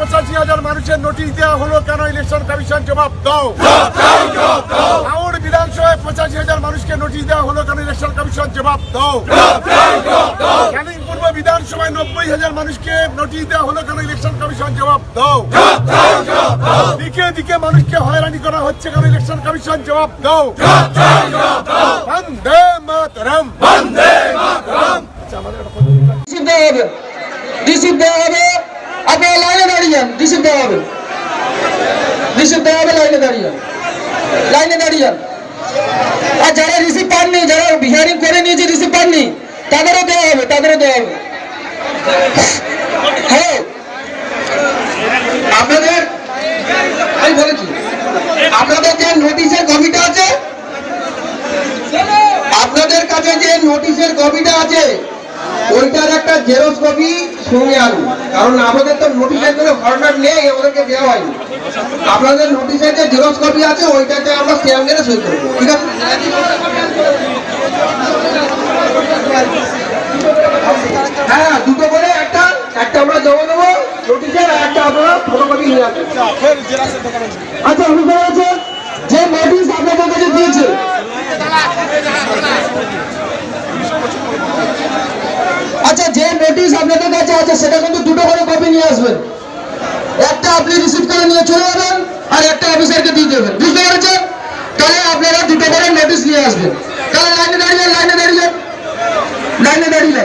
85,000 মানুষের নোটিশ দেওয়া হলো কেন? ইলেকশন কমিশন জবাব দাও। হাওড় বিধানসভায় 85,000 মানুষকে নোটিশ দেওয়া হলো কেন? ইলেকশন কমিশন জবাব দাও। ক্যানিং পূর্ব বিধানসভায় 90,000 মানুষকে নোটিশ দেওয়া হলো কেন? ইলেকশন কমিশন জবাব দাও। দিকে দিকে মানুষকে হয়রানি করা হচ্ছে কেন? ইলেকশন কমিশন জবাব দাও। বন্দে মাতরম, বন্দে মাতরম। রিসিভ দেওয়া হবে, আপনারা লাইনে দাঁড়িয়ে যান। রিসিভ দেওয়া হবে, লাইনে দাঁড়িয়ে যান। আর যারা রিসিভ পাননি, যারা হিয়ারিং করে নিয়েছে রিসিভ পাননি, তাদেরও দেওয়া হবে। হ্যাঁ, আপনাদের আমি বলেছি, আপনাদের যে নোটিশের কপিটা আছে, আপনাদের কাছে যে নোটিশের কপিটা আছে, ওইটার একটা জেরক্স কপি সঙ্গে আনুন। কারণ আমাদের তো নোটিশের কোনো ফরম্যাট নেই, ওদেরকে দেওয়া হয়নি। আপনাদের নোটিশের যে জেরক্স কপি আছে, ওইটাতে আমরা স্ট্যাম্প মেরে সই করবো, ঠিক আছে? হ্যাঁ, দুটো করে একটা আমরা জমা দেবো নোটিশের, আর একটা আপনারা ফটোকপি নিয়ে আসবেন। আচ্ছা, অভিযোগ আছে যে নোটিশ আপনাদের কাছে দিয়েছে, আচ্ছা যে নোটিশ আপনাদের কাছে আছে সেটা কিন্তু দুটো করে কপি নিয়ে আসবেন। একটা আপনি রিসিভ করে নিয়ে চলে যাবেন, আর একটা অফিসারকে দিয়ে দেবেন, বুঝতে পেরেছেন? তাহলে আপনারা দুটো করে নোটিশ নিয়ে আসবেন। তাহলে লাইনে দাঁড়িয়ে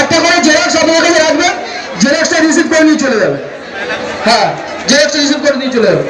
একটা করে জেরক্স আপনাদের কাছে রাখবেন, জেরক্সটা রিসিভ করে নিয়ে চলে যাবেন। হ্যাঁ, জেরক্সটা রিসিভ করে নিয়ে চলে যাবেন।